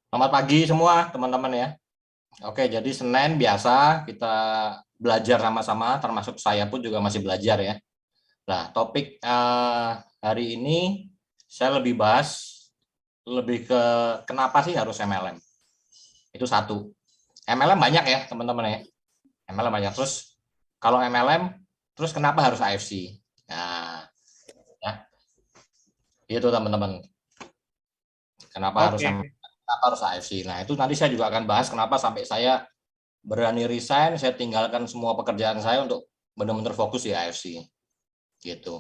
Selamat pagi semua teman-teman ya. Oke, jadi Senin biasa kita belajar sama-sama, termasuk saya pun juga masih belajar ya. Nah, topik hari ini saya lebih bahas lebih ke kenapa sih harus MLM. Itu satu. MLM banyak ya teman-teman ya. MLM banyak. Terus kalau MLM, terus kenapa harus AFC? Nah, ya, itu teman-teman. Oke, Kenapa harus AFC? Nah, itu nanti saya juga akan bahas kenapa sampai saya berani resign, saya tinggalkan semua pekerjaan saya untuk benar-benar fokus di AFC gitu.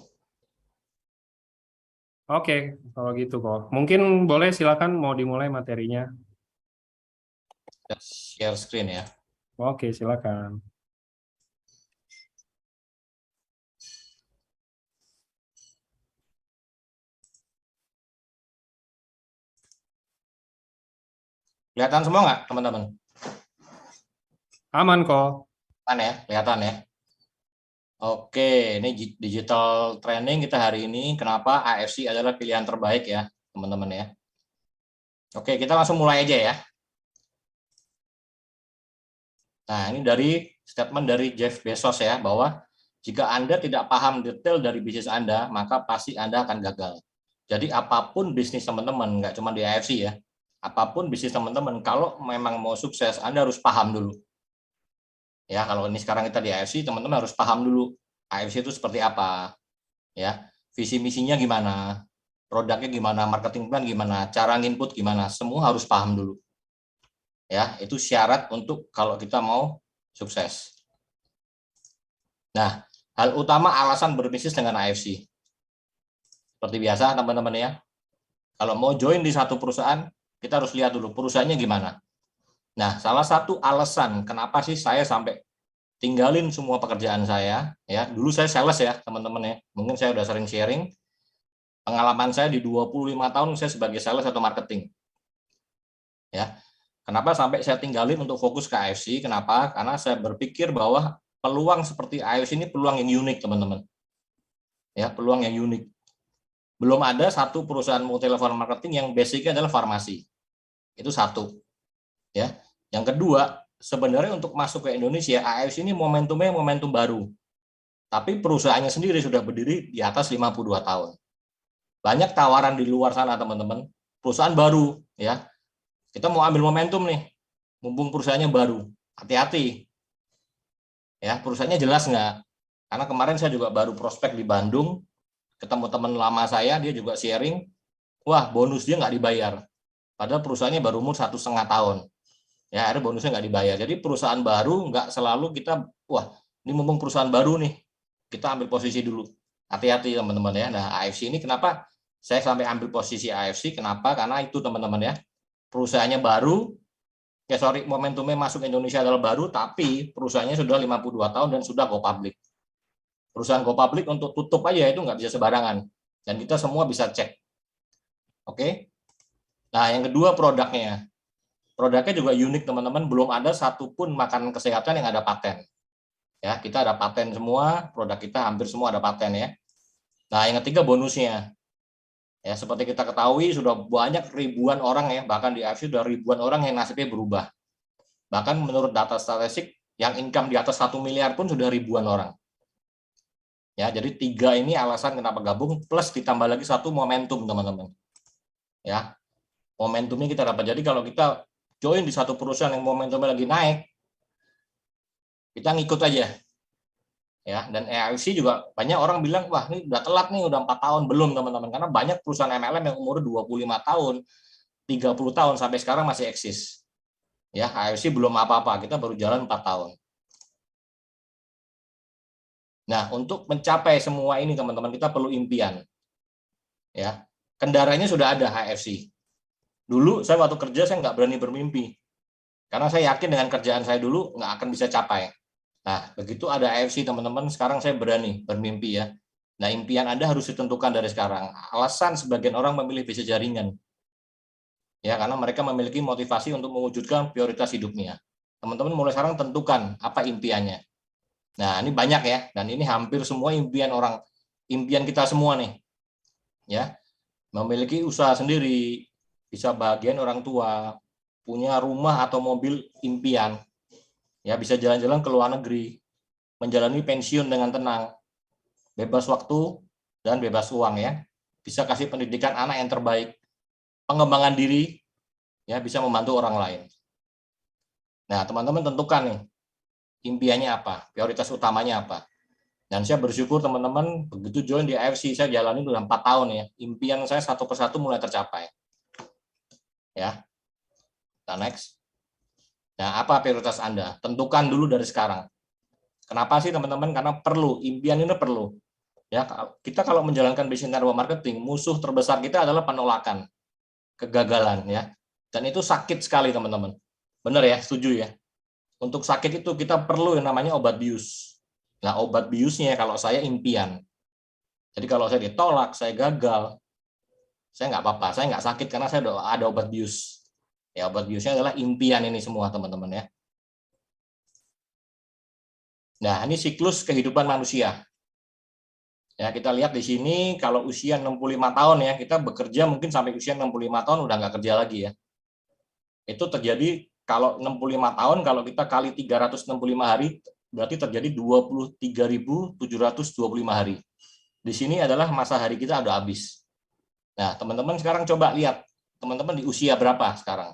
oke, kalau gitu kok. Mungkin boleh silakan mau dimulai materinya. Share screen ya. Oke, silakan. Kelihatan semua nggak teman-teman? Aman kok. Kan ya, kelihatan ya. Oke, ini digital training kita hari ini. Kenapa AFC adalah pilihan terbaik ya, teman-teman ya. Oke, kita langsung mulai aja ya. Nah, ini dari statement dari Jeff Bezos ya, bahwa jika Anda tidak paham detail dari bisnis Anda, maka pasti Anda akan gagal. Jadi apapun bisnis teman-teman, nggak cuma di AFC ya, apapun bisnis teman-teman, kalau memang mau sukses, Anda harus paham dulu. Ya, kalau ini sekarang kita di AFC, teman-teman harus paham dulu AFC itu seperti apa, ya, visi misinya gimana, produknya gimana, marketing plan gimana, cara nginput gimana, semua harus paham dulu. Ya, itu syarat untuk kalau kita mau sukses. Nah, hal utama alasan berbisnis dengan AFC. Seperti biasa teman-teman ya, kalau mau join di satu perusahaan, kita harus lihat dulu perusahaannya gimana. Nah, salah satu alasan kenapa sih saya sampai tinggalin semua pekerjaan saya, ya. Dulu saya sales ya, teman-teman ya. Mungkin saya udah sering sharing pengalaman saya di 25 tahun saya sebagai sales atau marketing. Ya. Kenapa sampai saya tinggalin untuk fokus ke AFC? Kenapa? Karena saya berpikir bahwa peluang seperti AFC ini peluang yang unik, teman-teman. Ya, peluang yang unik. Belum ada satu perusahaan multi level marketing yang basicnya adalah farmasi. Itu satu, ya. Yang kedua, sebenarnya untuk masuk ke Indonesia, AFC ini momentumnya momentum baru. Tapi perusahaannya sendiri sudah berdiri di atas 52 tahun. Banyak tawaran di luar sana, teman-teman. Perusahaan baru, ya. Kita mau ambil momentum nih, mumpung perusahaannya baru. Hati-hati, ya. Perusahaannya jelas nggak? Karena kemarin saya juga baru prospek di Bandung, ketemu teman lama saya, dia juga sharing, wah bonus dia nggak dibayar. Padahal perusahaannya baru umur 1,5 tahun. Ya, akhirnya bonusnya nggak dibayar. Jadi perusahaan baru nggak selalu kita, wah ini mumpung perusahaan baru nih, kita ambil posisi dulu. Hati-hati teman-teman ya. Nah, AFC ini kenapa saya sampai ambil posisi AFC? Kenapa? Karena itu teman-teman ya. Perusahaannya baru, ya sorry, momentumnya masuk Indonesia adalah baru, tapi perusahaannya sudah 52 tahun dan sudah go public. Perusahaan go public untuk tutup aja itu nggak bisa sembarangan. Dan kita semua bisa cek. Oke? Nah, yang kedua produknya. Produknya juga unik teman-teman, belum ada satupun makanan kesehatan yang ada paten. Ya, kita ada paten semua, produk kita hampir semua ada paten ya. Nah, yang ketiga bonusnya. Ya, seperti kita ketahui sudah banyak ribuan orang ya, bahkan di AFC sudah ribuan orang yang nasibnya berubah. Bahkan menurut data statistik yang income di atas 1 miliar pun sudah ribuan orang. Ya, jadi tiga ini alasan kenapa gabung, plus ditambah lagi satu momentum teman-teman. Ya, momentumnya kita dapat. Jadi kalau kita join di satu perusahaan yang momentumnya lagi naik, kita ngikut aja. Ya, dan AFC juga banyak orang bilang, wah ini udah telat nih, udah 4 tahun. Belum teman-teman, karena banyak perusahaan MLM yang umur 25 tahun, 30 tahun sampai sekarang masih eksis. Ya, AFC belum apa-apa, kita baru jalan 4 tahun. Nah, untuk mencapai semua ini teman-teman, kita perlu impian. Ya, kendaraannya sudah ada AFC. Dulu saya waktu kerja saya nggak berani bermimpi, karena saya yakin dengan kerjaan saya dulu nggak akan bisa capai. Nah, begitu ada AFC teman-teman, sekarang saya berani bermimpi ya. Nah, impian Anda harus ditentukan dari sekarang. Alasan sebagian orang memilih bisnis jaringan, ya karena mereka memiliki motivasi untuk mewujudkan prioritas hidupnya. Teman-teman mulai sekarang tentukan apa impiannya. Nah, ini banyak ya, dan ini hampir semua impian orang, impian kita semua nih, ya, memiliki usaha sendiri, bisa bahagian orang tua, punya rumah atau mobil impian, ya bisa jalan-jalan ke luar negeri, menjalani pensiun dengan tenang, bebas waktu dan bebas uang ya, bisa kasih pendidikan anak yang terbaik, pengembangan diri, ya bisa membantu orang lain. Nah, teman-teman tentukan nih, impiannya apa, prioritas utamanya apa. Dan saya bersyukur teman-teman begitu join di AFC, saya jalani udah 4 tahun ya, impian saya satu persatu mulai tercapai. Ya, kita next. Nah, apa prioritas Anda? Tentukan dulu dari sekarang. Kenapa sih teman-teman? Karena perlu, impian ini perlu. Ya, kita kalau menjalankan bisnis network marketing, musuh terbesar kita adalah penolakan, kegagalan ya. Dan itu sakit sekali teman-teman. Benar ya, setuju ya. Untuk sakit itu kita perlu yang namanya obat bius. Nah, obat biusnya kalau saya impian. Jadi kalau saya ditolak, saya gagal, saya nggak apa-apa, saya nggak sakit karena saya ada obat bius. Ya, obat biusnya adalah impian ini semua teman-teman ya. Nah, ini siklus kehidupan manusia. Ya, kita lihat di sini kalau usia 65 tahun ya, kita bekerja mungkin sampai usia 65 tahun udah nggak kerja lagi ya. Itu terjadi kalau 65 tahun, kalau kita kali 365 hari, berarti terjadi 23.725 hari. Di sini adalah masa hari kita udah habis. Nah, teman-teman sekarang coba lihat, teman-teman di usia berapa sekarang?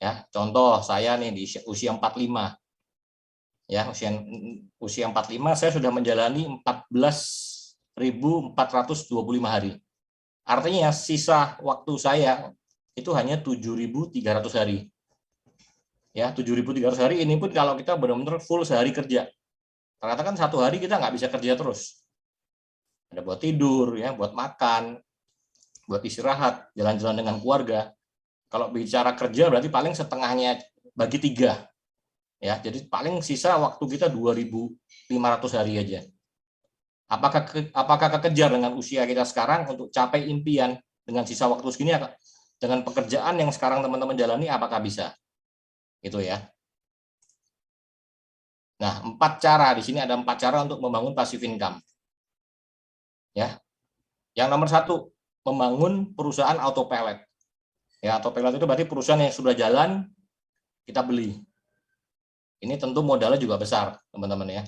Ya, contoh saya nih di usia 45. Ya, usia 45 saya sudah menjalani 14.425 hari. Artinya sisa waktu saya itu hanya 7.300 hari. Ya, 7.300 hari ini pun kalau kita benar-benar full sehari kerja. Ternyata kan satu hari kita nggak bisa kerja terus. Ada buat tidur, ya, buat makan, buat istirahat, jalan-jalan dengan keluarga. Kalau bicara kerja berarti paling setengahnya bagi 3. Ya, jadi paling sisa waktu kita 2.500 hari aja. Apakah kekejar dengan usia kita sekarang untuk capai impian dengan sisa waktu segini, dengan pekerjaan yang sekarang teman-teman jalani, apakah bisa? Itu ya. Nah, 4 cara di sini, ada 4 cara untuk membangun passive income. Ya. Yang nomor 1, membangun perusahaan autopilot. Ya, autopilot itu berarti perusahaan yang sudah jalan kita beli. Ini tentu modalnya juga besar, teman-teman ya.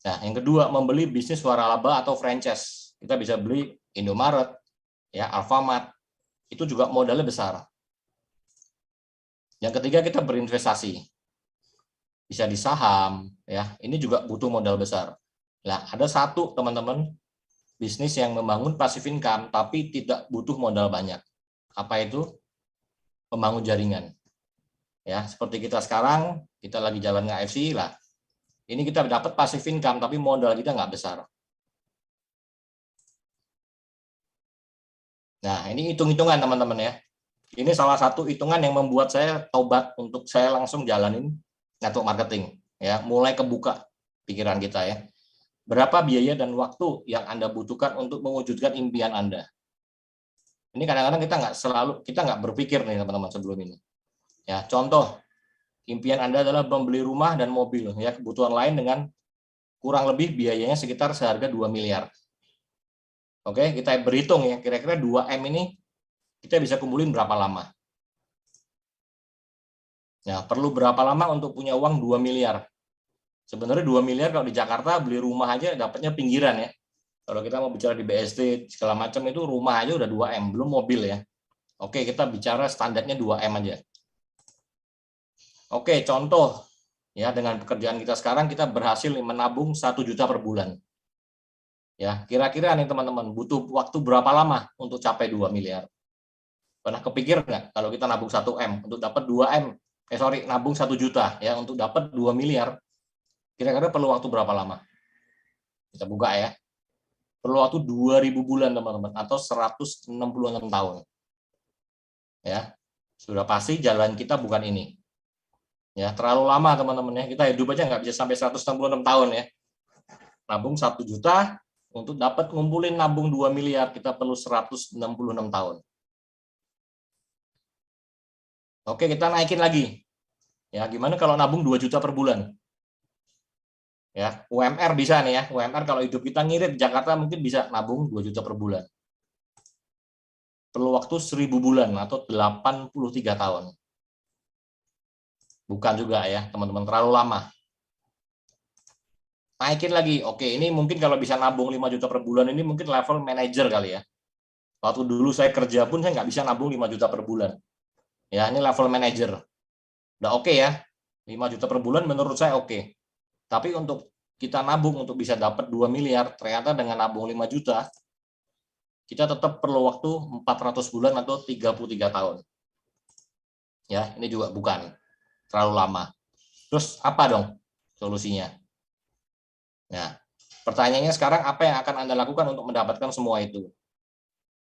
Nah, yang kedua, membeli bisnis waralaba atau franchise. Kita bisa beli Indomaret, ya, Alfamart. Itu juga modalnya besar. Yang ketiga, kita berinvestasi. Bisa di saham, ya. Ini juga butuh modal besar. Nah, ada satu teman-teman bisnis yang membangun passive income tapi tidak butuh modal banyak. Apa itu? Membangun jaringan. Ya, seperti kita sekarang, kita lagi jalan nge-AFC lah. Ini kita dapat passive income tapi modal kita nggak besar. Nah, ini hitung-hitungan teman-teman ya. Ini salah satu hitungan yang membuat saya tobat untuk saya langsung jalanin network marketing. Ya, mulai kebuka pikiran kita ya. Berapa biaya dan waktu yang Anda butuhkan untuk mewujudkan impian Anda? Ini kadang-kadang kita nggak berpikir nih teman-teman sebelum ini. Ya, contoh, impian Anda adalah membeli rumah dan mobil, ya, kebutuhan lain dengan kurang lebih biayanya sekitar seharga 2 miliar. Oke, kita berhitung ya, kira-kira 2M ini kita bisa kumpulin berapa lama? Nah, perlu berapa lama untuk punya uang 2 miliar? Sebenarnya 2 miliar kalau di Jakarta beli rumah aja dapatnya pinggiran ya. Kalau kita mau bicara di BSD segala macam itu rumah aja udah 2M, belum mobil ya. Oke, kita bicara standarnya 2M aja. Oke, contoh ya, dengan pekerjaan kita sekarang kita berhasil menabung 1 juta per bulan. Ya, kira-kira nih teman-teman, butuh waktu berapa lama untuk capai 2 miliar? Pernah kepikir nggak kalau kita nabung 1M untuk dapat 2M? Nabung 1 juta ya untuk dapat 2 miliar. Kira-kira perlu waktu berapa lama? Kita buka ya. Perlu waktu 2.000 bulan teman-teman atau 166 tahun. Ya. Sudah pasti jalan kita bukan ini. Ya, terlalu lama teman-teman ya. Kita hidup aja nggak bisa sampai 166 tahun ya. Nabung 1 juta untuk dapat ngumpulin nabung 2 miliar kita perlu 166 tahun. Oke, kita naikin lagi. Ya, gimana kalau nabung 2 juta per bulan? Ya, UMR bisa nih ya. UMR kalau hidup kita ngirit di Jakarta mungkin bisa nabung 2 juta per bulan. Perlu waktu 1.000 bulan atau 83 tahun. Bukan juga ya, teman-teman, terlalu lama. Naikin lagi. Oke, ini mungkin kalau bisa nabung 5 juta per bulan ini mungkin level manager kali ya. Waktu dulu saya kerja pun saya nggak bisa nabung 5 juta per bulan. Ya, ini level manager. Udah oke ya. 5 juta per bulan menurut saya oke. Tapi untuk kita nabung untuk bisa dapat 2 miliar, ternyata dengan nabung 5 juta, kita tetap perlu waktu 400 bulan atau 33 tahun. Ya, ini juga bukan terlalu lama. Terus apa dong solusinya? Nah, pertanyaannya sekarang apa yang akan Anda lakukan untuk mendapatkan semua itu?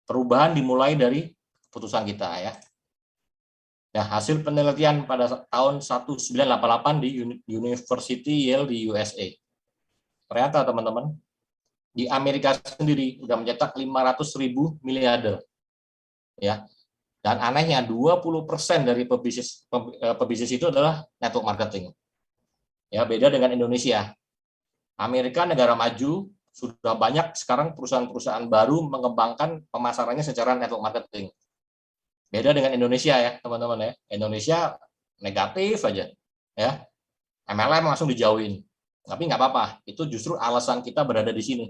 Perubahan dimulai dari keputusan kita ya. Nah, hasil penelitian pada tahun 1988 di University Yale di USA. Ternyata teman-teman, di Amerika sendiri sudah mencetak 500.000 miliarder. Ya. Dan anehnya 20% dari pebisnis itu adalah network marketing. Ya, beda dengan Indonesia. Amerika negara maju, sudah banyak sekarang perusahaan-perusahaan baru mengembangkan pemasarannya secara network marketing. Beda dengan Indonesia ya, teman-teman ya. Indonesia negatif aja. Ya. MLM langsung dijauhin. Tapi nggak apa-apa, itu justru alasan kita berada di sini.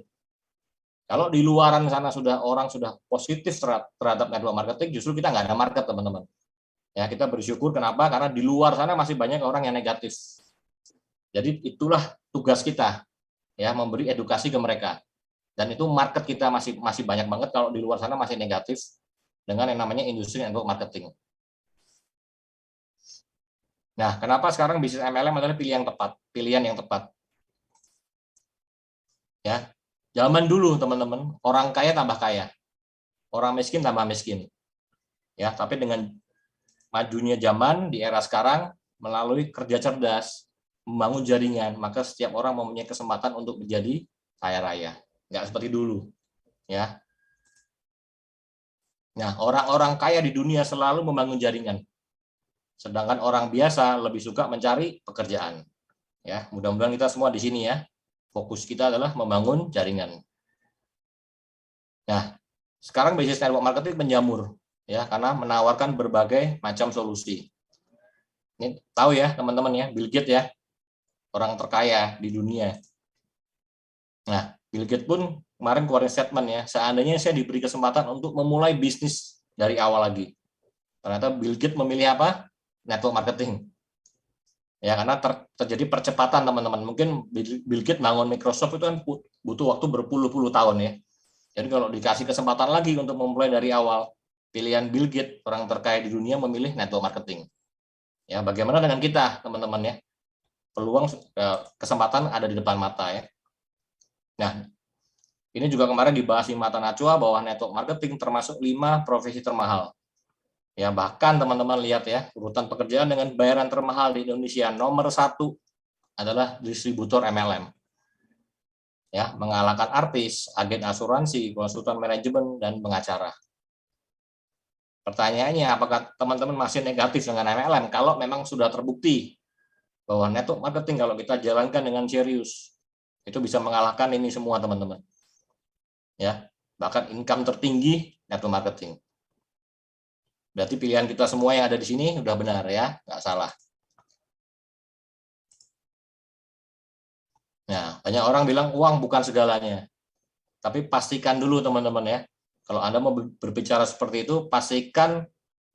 Kalau di luaran sana orang sudah positif terhadap network marketing, justru kita nggak ada market, teman-teman. Ya, kita bersyukur kenapa? Karena di luar sana masih banyak orang yang negatif. Jadi itulah tugas kita, ya, memberi edukasi ke mereka. Dan itu market kita masih banyak banget kalau di luar sana masih negatif dengan yang namanya industri network marketing. Nah, kenapa sekarang bisnis MLM adalah pilihan yang tepat. Ya, zaman dulu teman-teman, orang kaya tambah kaya, orang miskin tambah miskin. Ya, tapi dengan majunya zaman di era sekarang melalui kerja cerdas, membangun jaringan, maka setiap orang mempunyai kesempatan untuk menjadi kaya raya. Nggak seperti dulu. Ya. Nah, orang-orang kaya di dunia selalu membangun jaringan. Sedangkan orang biasa lebih suka mencari pekerjaan. Ya, mudah-mudahan kita semua di sini ya. Fokus kita adalah membangun jaringan. Nah, sekarang bisnis network marketing menjamur ya karena menawarkan berbagai macam solusi. Ini tahu ya teman-teman ya, Bill Gates ya, orang terkaya di dunia. Nah, Bill Gates pun kemarin keluarin statement ya, seandainya saya diberi kesempatan untuk memulai bisnis dari awal lagi. Ternyata Bill Gates memilih apa? Network marketing. Ya, karena terjadi percepatan teman-teman. Mungkin Bill Gates bangun Microsoft itu kan butuh waktu berpuluh-puluh tahun ya. Jadi kalau dikasih kesempatan lagi untuk memulai dari awal, pilihan Bill Gates, orang terkaya di dunia, memilih network marketing. Ya, bagaimana dengan kita, teman-teman ya? Peluang kesempatan ada di depan mata ya. Nah, ini juga kemarin dibahas di Mata Najwa bahwa network marketing termasuk 5 profesi termahal. Ya, bahkan teman-teman lihat ya, urutan pekerjaan dengan bayaran termahal di Indonesia nomor 1 adalah distributor MLM. Ya, mengalahkan artis, agen asuransi, konsultan manajemen, dan pengacara. Pertanyaannya, apakah teman-teman masih negatif dengan MLM kalau memang sudah terbukti bahwa network marketing kalau kita jalankan dengan serius itu bisa mengalahkan ini semua teman-teman. Ya, bahkan income tertinggi network marketing. Berarti pilihan kita semua yang ada di sini sudah benar ya, nggak salah. Nah, banyak orang bilang uang bukan segalanya. Tapi pastikan dulu teman-teman ya, kalau Anda mau berbicara seperti itu, pastikan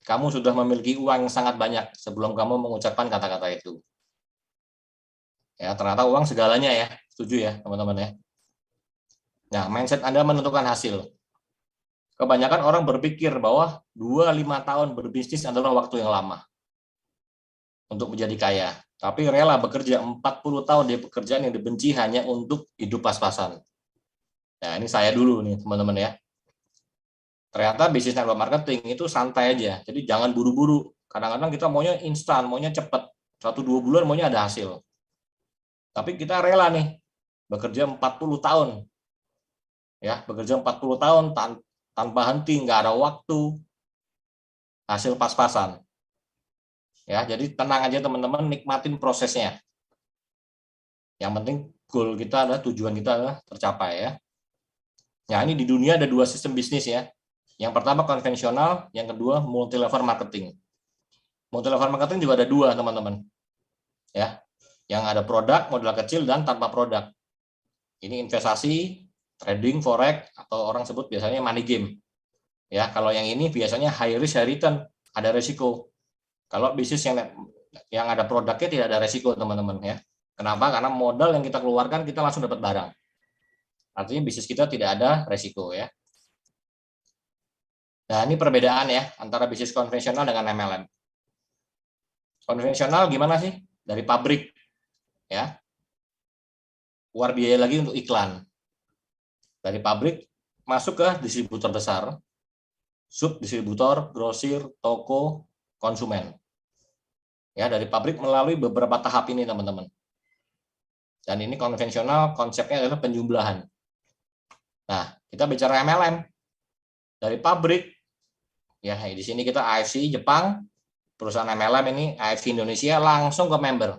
kamu sudah memiliki uang yang sangat banyak sebelum kamu mengucapkan kata-kata itu. Ya, ternyata uang segalanya ya, setuju ya teman-teman ya. Nah, mindset Anda menentukan hasil. Kebanyakan orang berpikir bahwa 2-5 tahun berbisnis adalah waktu yang lama untuk menjadi kaya. Tapi rela bekerja 40 tahun di pekerjaan yang dibenci hanya untuk hidup pas-pasan. Nah, ini saya dulu nih teman-teman ya. Ternyata bisnis network marketing itu santai aja. Jadi jangan buru-buru. Kadang-kadang kita maunya instan, maunya cepat. 1-2 bulan maunya ada hasil. Tapi kita rela nih bekerja 40 tahun. Ya, bekerja 40 tahun tanpa henti, nggak ada waktu, hasil pas-pasan. Ya, jadi tenang aja teman-teman, nikmatin prosesnya. Yang penting goal kita adalah, tujuan kita adalah tercapai ya. Nah, ini di dunia ada 2 sistem bisnis ya. Yang pertama konvensional, yang kedua multi level marketing. Multi level marketing juga ada 2 teman-teman. ya, yang ada produk, modal kecil dan tanpa produk. Ini investasi, trading, forex, atau orang sebut biasanya money game. Ya, kalau yang ini biasanya high risk, high return, ada resiko. Kalau bisnis yang ada produknya tidak ada resiko, teman-teman ya. Kenapa? Karena modal yang kita keluarkan kita langsung dapat barang. Artinya bisnis kita tidak ada resiko ya. Nah, ini perbedaan ya antara bisnis konvensional dengan MLM. Konvensional gimana sih? Dari pabrik ya. Keluar biaya lagi untuk iklan. Dari pabrik masuk ke distributor besar, sub distributor, grosir, toko, konsumen. Ya, dari pabrik melalui beberapa tahap ini, teman-teman. Dan ini konvensional, konsepnya adalah penjumlahan. Nah, kita bicara MLM. Dari pabrik, ya di sini kita AFC Jepang, perusahaan MLM ini AFC Indonesia langsung ke member.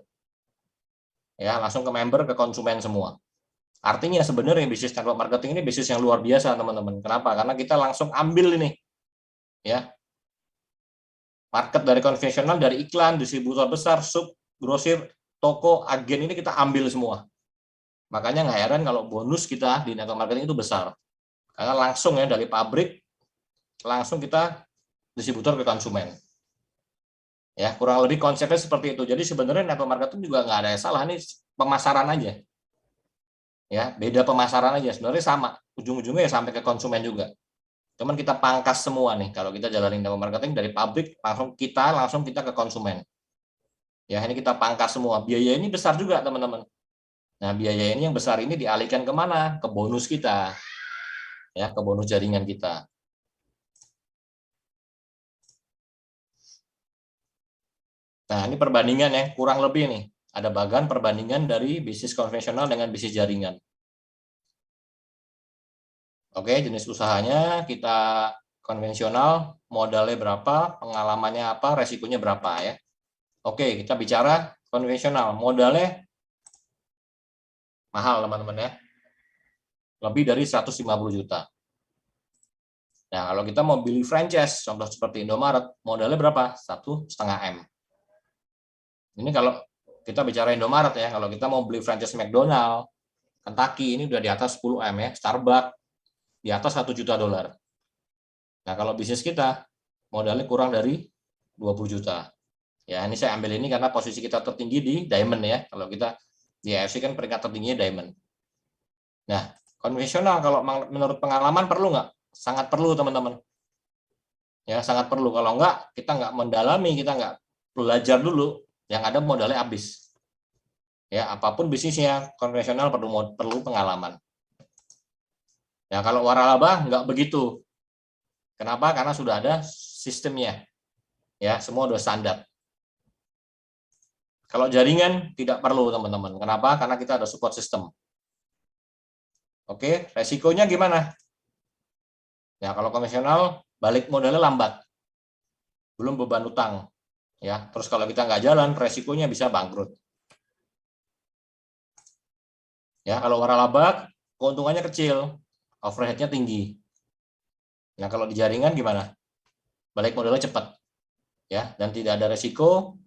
Ya, langsung ke member, ke konsumen semua. Artinya sebenarnya bisnis network marketing ini bisnis yang luar biasa, teman-teman. Kenapa? Karena kita langsung ambil ini. Ya. Market dari konvensional, dari iklan, distributor besar, sub, grosir, toko, agen ini kita ambil semua. Makanya nggak heran kalau bonus kita di network marketing itu besar. Karena langsung ya dari pabrik, langsung kita distributor ke konsumen. Ya, kurang lebih konsepnya seperti itu. Jadi sebenarnya network marketing juga nggak ada yang salah, ini pemasaran aja. Ya, beda pemasaran aja. Sebenarnya sama, ujung-ujungnya ya sampai ke konsumen juga. Cuman kita pangkas semua nih. Kalau kita jalanin network marketing dari pabrik langsung kita ke konsumen. Ya, ini kita pangkas semua. Biaya ini besar juga, teman-teman. Nah, biaya ini yang besar ini dialihkan kemana? Ke bonus kita. Ya, ke bonus jaringan kita. Nah, ini perbandingan ya, kurang lebih nih. Ada bagan perbandingan dari bisnis konvensional dengan bisnis jaringan. Oke, jenis usahanya kita konvensional, modalnya berapa, pengalamannya apa, resikonya berapa ya. Oke, kita bicara konvensional, modalnya mahal teman-teman ya. Lebih dari 150 juta. Nah, kalau kita mau beli franchise, contoh seperti Indomaret, modalnya berapa? 1,5 M. Ini kalau kita bicara Indomaret ya, kalau kita mau beli franchise McDonald, Kentucky, ini udah di atas 10 M ya, Starbucks, di atas 1 juta dolar. Nah, kalau bisnis kita, modalnya kurang dari 20 juta. Ya, ini saya ambil ini karena posisi kita tertinggi di Diamond ya. Kalau kita di AFC kan peringkat tertingginya Diamond. Nah, konvensional kalau menurut pengalaman perlu nggak? Sangat perlu, teman-teman. Ya, sangat perlu. Kalau nggak, kita nggak mendalami, kita nggak belajar dulu, yang ada modalnya habis. Ya, apapun bisnisnya, konvensional perlu pengalaman. Ya, kalau waralaba nggak begitu. Kenapa? Karena sudah ada sistemnya. Ya, semua sudah standar. Kalau jaringan tidak perlu, teman-teman. Kenapa? Karena kita ada support system. Oke, resikonya gimana? Ya, kalau konvensional balik modalnya lambat. Belum beban utang. Ya, terus kalau kita nggak jalan, resikonya bisa bangkrut. Ya, kalau waralaba keuntungannya kecil, overhead-nya tinggi. Nah, kalau di jaringan gimana? Balik modalnya cepat. Ya, dan tidak ada resiko.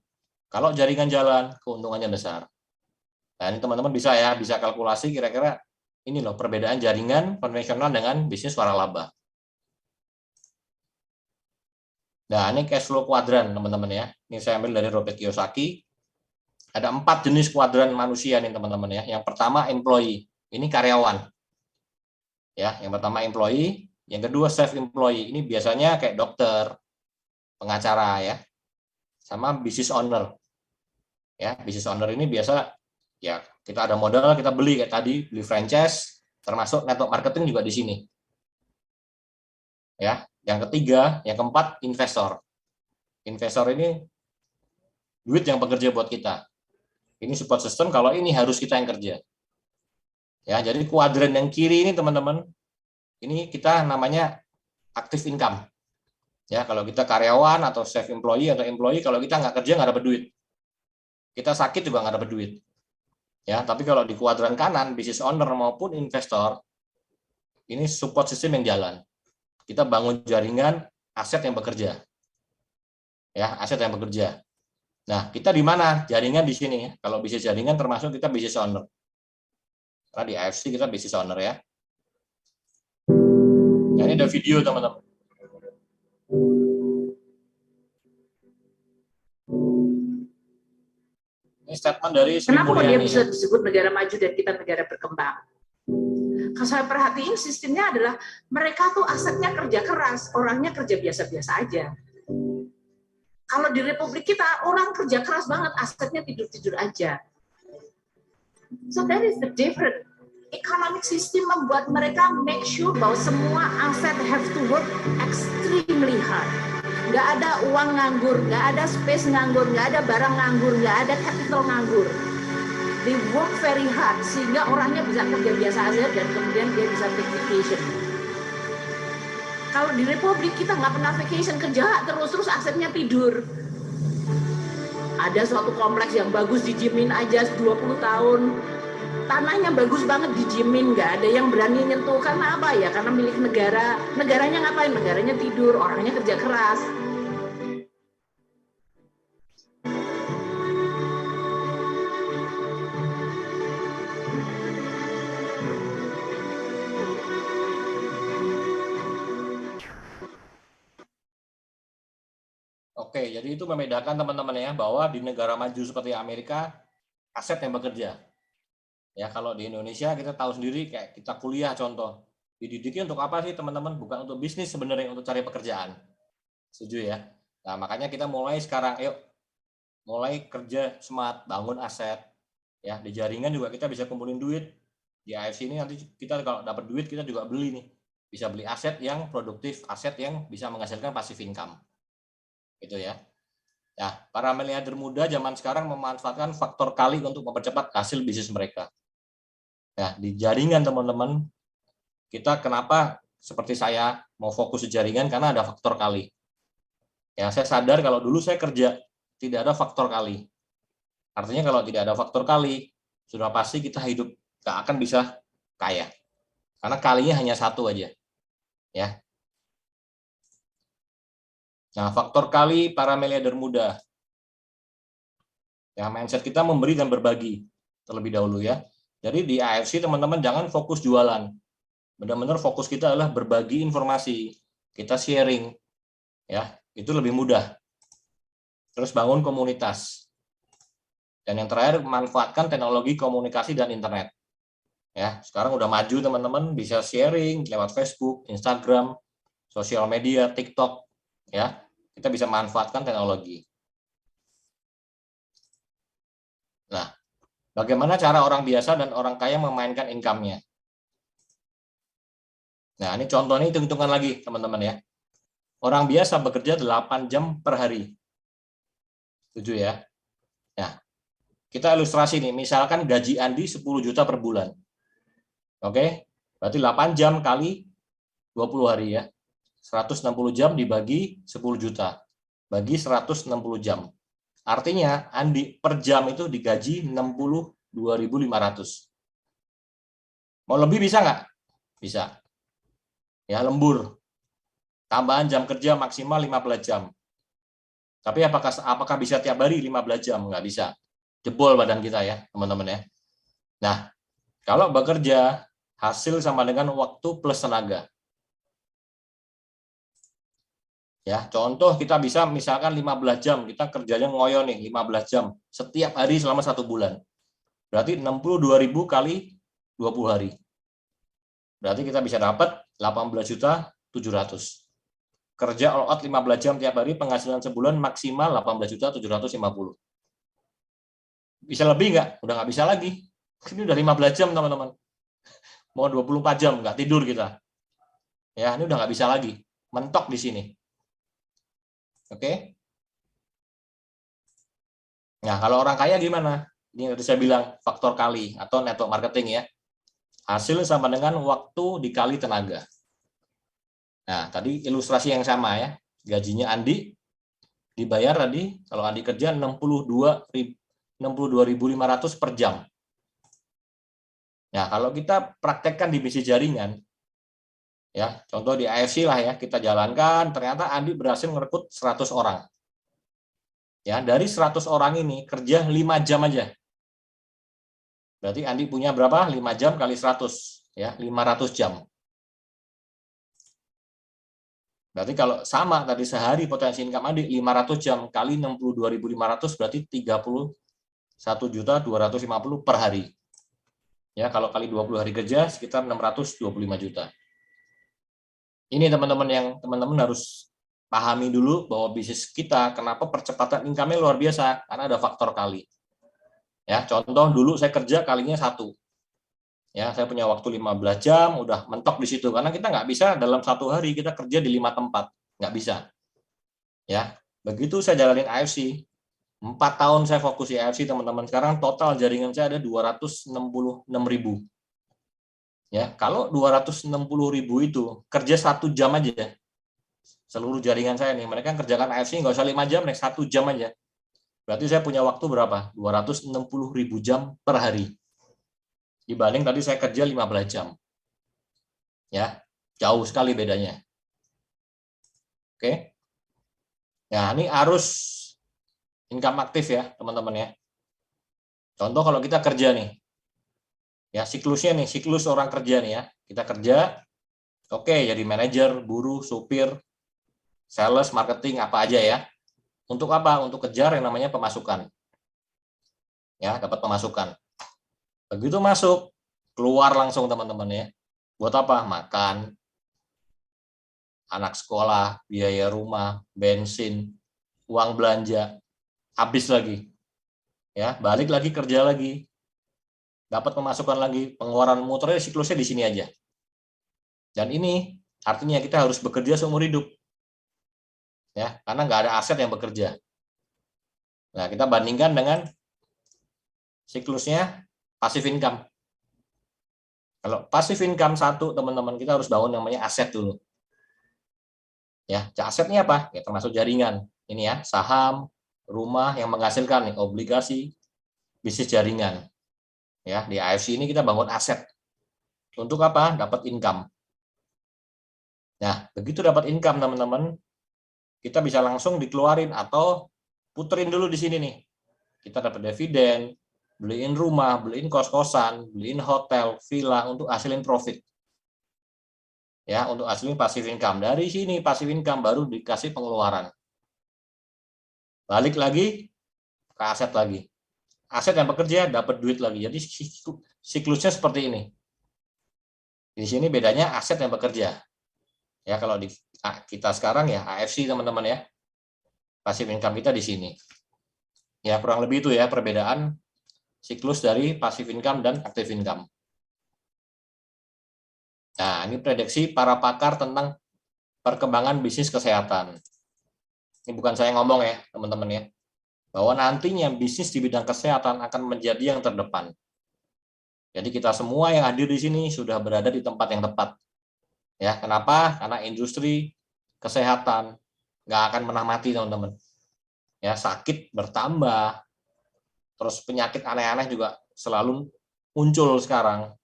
Kalau jaringan jalan, keuntungannya besar. Nah, ini teman-teman bisa ya, bisa kalkulasi kira-kira ini loh perbedaan jaringan konvensional dengan bisnis waralaba. Nah, ini cash flow kuadran, teman-teman ya. Ini saya ambil dari Robert Kiyosaki. Ada 4 jenis kuadran manusia nih, teman-teman ya. Yang pertama employee, ini karyawan. Ya, yang pertama employee, yang kedua self employee. Ini biasanya kayak dokter, pengacara ya. Sama business owner. Ya, business owner ini biasa ya kita ada modal, kita beli kayak tadi, beli franchise, termasuk network marketing juga di sini. Ya, yang ketiga, yang keempat investor. Investor ini duit yang bekerja buat kita. Ini support system, kalau ini harus kita yang kerja. Ya, jadi kuadran yang kiri ini teman-teman, ini kita namanya active income. Ya, kalau kita karyawan atau self employee atau employee, kalau kita nggak kerja nggak dapat duit. Kita sakit juga nggak dapat duit. Ya, tapi kalau di kuadran kanan, business owner maupun investor, ini support system yang jalan. Kita bangun jaringan aset yang bekerja. Ya, aset yang bekerja. Nah, kita di mana? Jaringan di sini ya. Kalau bisnis jaringan termasuk kita bisnis owner. Karena di AFC kita bisnis owner ya. Nah, ini ada video teman-teman. Ini statement dari Sri Kenapa dia Mulyani. bisa disebut negara maju dan kita negara berkembang? Kalau saya perhatiin sistemnya adalah mereka tuh asetnya kerja keras, orangnya kerja biasa-biasa aja. Kalau di Republik kita orang kerja keras banget, asetnya tidur-tidur aja. So that is the different. Economic system membuat mereka make sure bahwa semua aset have to work extremely hard. Nggak ada uang nganggur, nggak ada space nganggur, nggak ada barang nganggur, nggak ada capital nganggur. They work very hard sehingga orangnya bisa kerja biasa aja dan kemudian dia bisa take vacation. Kalau di Republik kita nggak pernah vacation, kerja terus asetnya tidur. Ada suatu kompleks yang bagus dijamin aja 20 tahun. Tanahnya bagus banget dijamin, nggak ada yang berani nyentuh. Karena apa ya? Karena milik negara. Negaranya ngapain? Negaranya tidur, orangnya kerja keras. Oke, jadi itu membedakan teman-teman ya, bahwa di negara maju seperti Amerika, aset yang bekerja. Ya, kalau di Indonesia kita tahu sendiri, kayak kita kuliah contoh, dididiknya untuk apa sih teman-teman? Bukan untuk bisnis sebenarnya, untuk cari pekerjaan. Setuju ya? Nah, makanya kita mulai sekarang, yuk, mulai kerja smart, bangun aset. Ya, di jaringan juga kita bisa kumpulin duit. Di AFC ini nanti kita kalau dapat duit, kita juga beli nih. Bisa beli aset yang produktif, aset yang bisa menghasilkan passive income. Gitu ya. Nah, para miliarder muda zaman sekarang memanfaatkan faktor kali untuk mempercepat hasil bisnis mereka. Nah, di jaringan teman-teman, kita kenapa seperti saya mau fokus di jaringan karena ada faktor kali. Ya, saya sadar kalau dulu saya kerja tidak ada faktor kali. Artinya kalau tidak ada faktor kali, sudah pasti kita hidup nggak akan bisa kaya. Karena kalinya hanya satu aja. Ya. Nah, faktor kali para miliarder muda. Ya, mindset kita memberi dan berbagi terlebih dahulu ya. Jadi di AFC teman-teman jangan fokus jualan. Benar-benar fokus kita adalah berbagi informasi. Kita sharing. Ya, itu lebih mudah. Terus bangun komunitas. Dan yang terakhir manfaatkan teknologi komunikasi dan internet. Ya, sekarang udah maju teman-teman, bisa sharing lewat Facebook, Instagram, sosial media, TikTok, ya. Kita bisa manfaatkan teknologi. Nah, bagaimana cara orang biasa dan orang kaya memainkan income-nya? Nah, ini contohnya hitung-hitungan lagi, teman-teman ya. Orang biasa bekerja 8 jam per hari. Setuju ya? Nah, kita ilustrasi nih, misalkan gaji Andi 10 juta per bulan. Oke, berarti 8 jam kali 20 hari ya. 160 jam dibagi 10 juta. Bagi 160 jam. Artinya Andi per jam itu digaji 62.500. Mau lebih bisa nggak? Bisa. Ya, lembur. Tambahan jam kerja maksimal 15 jam. Tapi apakah bisa tiap hari 15 jam? Nggak bisa. Jebol badan kita ya, teman-teman ya. Nah, kalau bekerja, hasil sama dengan waktu plus tenaga. Ya, contoh kita bisa misalkan 15 jam, kita kerjanya ngoyo nih 15 jam setiap hari selama 1 bulan. Berarti 62.000 kali 20 hari. Berarti kita bisa dapat 18.700.000. Kerja all out 15 jam tiap hari, penghasilan sebulan maksimal 18.750. Bisa lebih nggak? Udah nggak bisa lagi. Ini udah 15 jam teman-teman. Mau 24 jam nggak tidur kita. Ya, ini udah nggak bisa lagi. Mentok di sini. Oke. Nah, kalau orang kaya gimana? Ini tadi saya bilang faktor kali atau network marketing ya. Hasil sama dengan waktu dikali tenaga. Nah, tadi ilustrasi yang sama ya. Gajinya Andi dibayar tadi kalau Andi kerja 62.500 per jam. Nah, kalau kita praktekkan di bisnis jaringan, ya, contoh di AFC lah ya, kita jalankan, ternyata Andi berhasil merekrut 100 orang. Ya, dari 100 orang ini kerja 5 jam aja. Berarti Andi punya berapa? 5 jam kali 100, ya, 500 jam. Berarti kalau sama tadi sehari potensi income Andi 500 jam kali 62.500 berarti 31.250 per hari. Ya, kalau kali 20 hari kerja sekitar 625 juta. Ini teman-teman yang teman-teman harus pahami dulu bahwa bisnis kita kenapa percepatan income-nya luar biasa karena ada faktor kali. Ya, contoh dulu saya kerja kalinya 1. Ya, saya punya waktu 15 jam, udah mentok di situ. Karena kita nggak bisa dalam 1 hari kita kerja di 5 tempat. Nggak bisa. Ya, begitu saya jalanin AFC, 4 tahun saya fokus di AFC, teman-teman. Sekarang total jaringan saya ada 266.000. Ya, kalau 260.000 itu kerja 1 jam aja. Seluruh jaringan saya nih, mereka kerjakan AFC nggak usah 5 jam, nih 1 jam aja. Berarti saya punya waktu berapa? 260.000 jam per hari. Dibanding tadi saya kerja 15 jam. Ya, jauh sekali bedanya. Oke. Nah, ini arus income aktif ya, teman-teman ya. Contoh kalau kita kerja nih. Ya, siklusnya nih, siklus orang kerja nih ya. Kita kerja, oke, jadi manajer, buruh, supir, sales, marketing, apa aja ya. Untuk apa? Untuk kejar yang namanya pemasukan. Ya, dapat pemasukan. Begitu masuk, keluar langsung teman-teman ya. Buat apa? Makan, anak sekolah, biaya rumah, bensin, uang belanja, habis lagi. Ya, balik lagi kerja lagi. Dapat pemasukan lagi, pengeluaran muternya siklusnya di sini aja. Dan ini artinya kita harus bekerja seumur hidup. Ya, karena nggak ada aset yang bekerja. Nah, kita bandingkan dengan siklusnya passive income. Kalau passive income 1, teman-teman, kita harus bangun namanya aset dulu. Ya, asetnya apa? Ya, termasuk jaringan. Ini ya, saham, rumah yang menghasilkan nih, obligasi, bisnis jaringan. Ya, di AFC ini kita bangun aset. Untuk apa? Dapat income. Nah, begitu dapat income, teman-teman, kita bisa langsung dikeluarin atau puterin dulu di sini nih. Kita dapat dividen, beliin rumah, beliin kos-kosan, beliin hotel, villa untuk hasilin profit. Ya, untuk hasilin passive income. Dari sini passive income baru dikasih pengeluaran. Balik lagi ke aset lagi. Aset yang bekerja dapat duit lagi. Jadi siklusnya seperti ini. Di sini bedanya aset yang bekerja. Ya, kalau di kita sekarang ya AFC teman-teman ya. Passive income kita di sini. Ya, kurang lebih itu ya perbedaan siklus dari passive income dan active income. Nah, ini prediksi para pakar tentang perkembangan bisnis kesehatan. Ini bukan saya ngomong ya, teman-teman ya. Bahwa nantinya bisnis di bidang kesehatan akan menjadi yang terdepan. Jadi kita semua yang hadir di sini sudah berada di tempat yang tepat. Ya, kenapa? Karena industri kesehatan nggak akan pernah mati, teman-teman. Ya, sakit bertambah, terus penyakit aneh-aneh juga selalu muncul sekarang.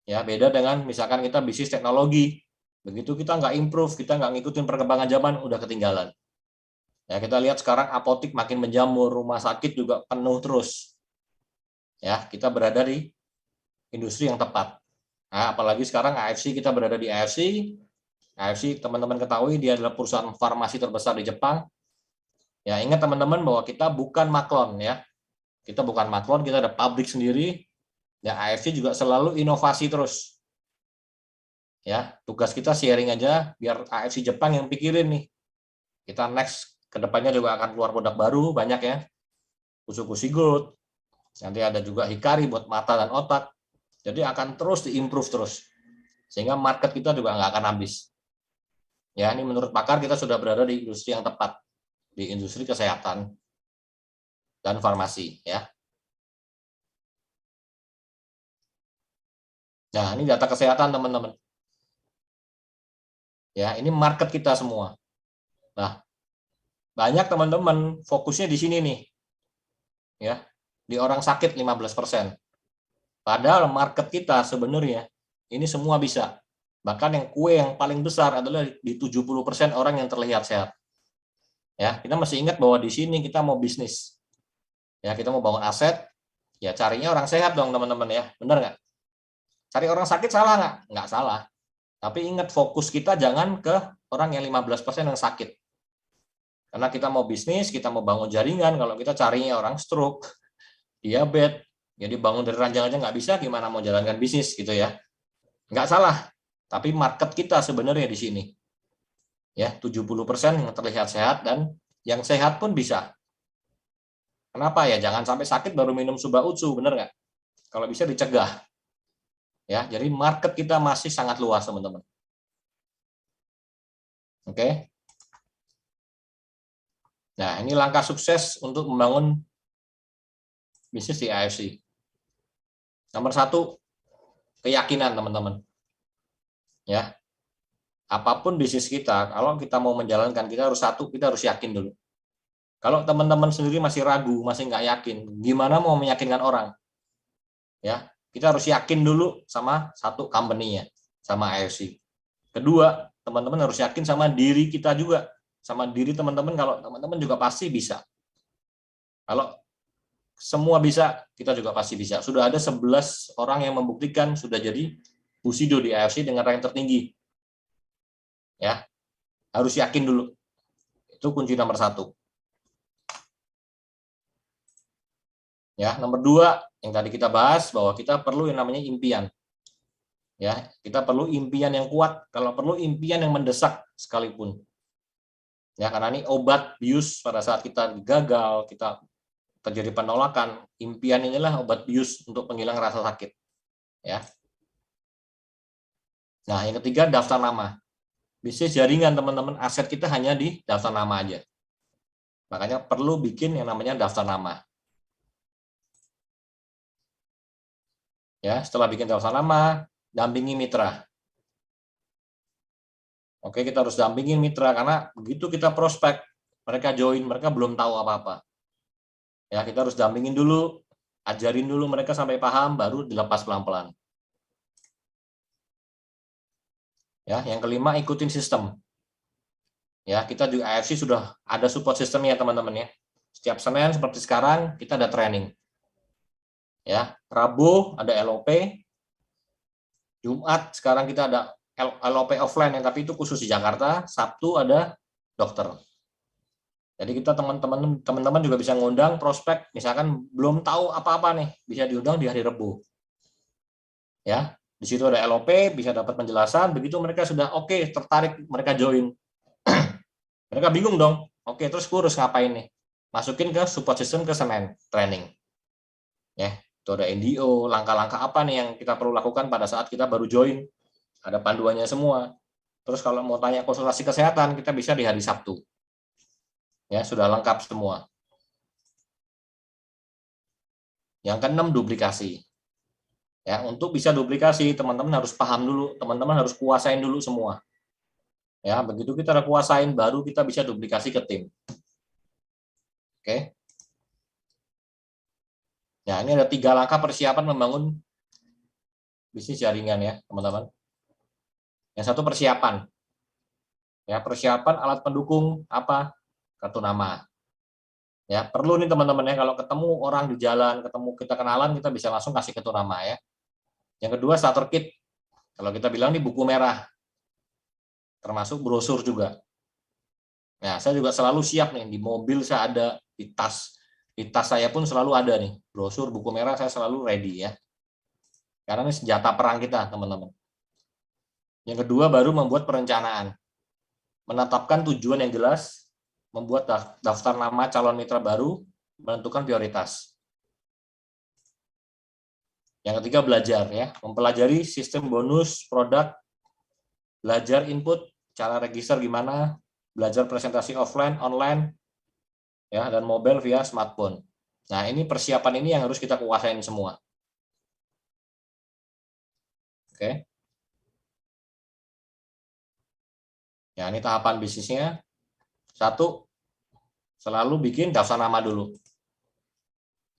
Ya, beda dengan misalkan kita bisnis teknologi. Begitu kita nggak improve, kita nggak ngikutin perkembangan zaman, udah ketinggalan. Ya, kita lihat sekarang apotik makin menjamur, rumah sakit juga penuh terus. Ya, kita berada di industri yang tepat. Nah, apalagi sekarang AFC, kita berada di AFC. AFC, teman-teman ketahui, dia adalah perusahaan farmasi terbesar di Jepang. Ya, ingat teman-teman bahwa kita bukan maklon ya. Kita bukan maklon, kita ada pabrik sendiri. Ya, AFC juga selalu inovasi terus. Ya, tugas kita sharing aja biar AFC Jepang yang pikirin nih. Kita next ke depannya juga akan keluar produk baru banyak ya. Kusu-kusi gold. Nanti ada juga Hikari buat mata dan otak. Jadi akan terus diimprove terus. Sehingga market kita juga nggak akan habis. Ya, ini menurut pakar kita sudah berada di industri yang tepat. Di industri kesehatan dan farmasi ya. Nah, ini data kesehatan teman-teman. Ya, ini market kita semua. Nah, banyak teman-teman fokusnya di sini nih. Ya, di orang sakit 15%. Padahal market kita sebenarnya ini semua bisa. Bahkan yang kue yang paling besar adalah di 70% orang yang terlihat sehat. Ya, kita masih ingat bahwa di sini kita mau bisnis. Ya, kita mau bangun aset, ya carinya orang sehat dong teman-teman ya. Benar nggak? Cari orang sakit salah nggak? Nggak salah. Tapi ingat fokus kita jangan ke orang yang 15% yang sakit. Karena kita mau bisnis, kita mau bangun jaringan, kalau kita carinya orang stroke, diabetes, jadi bangun dari ranjang aja nggak bisa, gimana mau jalankan bisnis gitu ya. Nggak salah, tapi market kita sebenarnya di sini. Ya, 70% yang terlihat sehat dan yang sehat pun bisa. Kenapa ya? Jangan sampai sakit baru minum Suba Utsu, bener nggak? Kalau bisa dicegah. Ya, jadi market kita masih sangat luas, teman-teman. Oke. Nah, ini langkah sukses untuk membangun bisnis di AFC. Nomor 1, keyakinan, teman-teman. Ya, apapun bisnis kita, kalau kita mau menjalankan, kita harus yakin dulu. Kalau teman-teman sendiri masih ragu, masih nggak yakin, gimana mau meyakinkan orang? Ya, kita harus yakin dulu sama satu company-nya, sama AFC. Kedua, teman-teman harus yakin sama diri kita juga, sama diri teman-teman. Kalau teman-teman juga pasti bisa. Kalau semua bisa, kita juga pasti bisa. Sudah ada 11 orang yang membuktikan sudah jadi Bushido di AFC dengan rank tertinggi. Ya, harus yakin dulu. Itu kunci nomor 1. Ya, nomor 2 yang tadi kita bahas bahwa kita perlu yang namanya impian. Ya, kita perlu impian yang kuat. Kalau perlu impian yang mendesak sekalipun. Ya, karena ini obat bius pada saat kita gagal, kita terjadi penolakan, impian inilah obat bius untuk penghilang rasa sakit. Ya. Nah, yang ketiga, daftar nama. Bisnis jaringan, teman-teman, aset kita hanya di daftar nama aja. Makanya perlu bikin yang namanya daftar nama. Ya, setelah bikin daftar nama, dampingi mitra. Oke, kita harus dampingin mitra karena begitu kita prospek, mereka join, mereka belum tahu apa-apa. Ya, kita harus dampingin dulu, ajarin dulu mereka sampai paham, baru dilepas pelan-pelan. Ya, yang kelima, ikutin sistem. Ya, kita di AFC sudah ada support sistemnya, teman-teman ya. Setiap Senin seperti sekarang kita ada training. Ya, Rabu ada LOP. Jumat sekarang kita ada LOP offline yang tapi itu khusus di Jakarta. Sabtu ada dokter. Jadi kita teman-teman juga bisa ngundang prospek, misalkan belum tahu apa-apa nih, bisa diundang di hari Rabu. Ya, di situ ada LOP, bisa dapat penjelasan, begitu mereka sudah oke, tertarik, mereka join. Mereka bingung dong. Oke, terus kurus ngapain nih? Masukin ke support system ke Senin training. Ya, itu ada NDO, langkah-langkah apa nih yang kita perlu lakukan pada saat kita baru join. Ada panduannya semua. Terus kalau mau tanya konsultasi kesehatan, kita bisa di hari Sabtu. Ya, sudah lengkap semua. Yang keenam, duplikasi. Ya, untuk bisa duplikasi, teman-teman harus paham dulu, teman-teman harus kuasain dulu semua. Ya, begitu kita udah kuasain, baru kita bisa duplikasi ke tim. Oke. Ya, ini ada 3 langkah persiapan membangun bisnis jaringan ya, teman-teman. Yang satu persiapan. Ya, persiapan alat pendukung apa? Kartu nama. Ya, perlu nih teman-teman ya, kalau ketemu orang di jalan, ketemu kita kenalan, kita bisa langsung kasih kartu nama ya. Yang kedua, starter kit. Kalau kita bilang nih buku merah. Termasuk brosur juga. Nah, saya juga selalu siap nih, di mobil saya ada, di tas saya pun selalu ada nih, brosur, buku merah saya selalu ready ya. Karena ini senjata perang kita, teman-teman. Yang kedua, baru membuat perencanaan. Menetapkan tujuan yang jelas, membuat daftar nama calon mitra baru, menentukan prioritas. Yang ketiga, belajar ya, mempelajari sistem bonus, produk, belajar input, cara register gimana, belajar presentasi offline, online, ya, dan mobile via smartphone. Nah, ini persiapan ini yang harus kita kuasain semua. Oke. Ya, ini tahapan bisnisnya. 1, selalu bikin daftar nama dulu.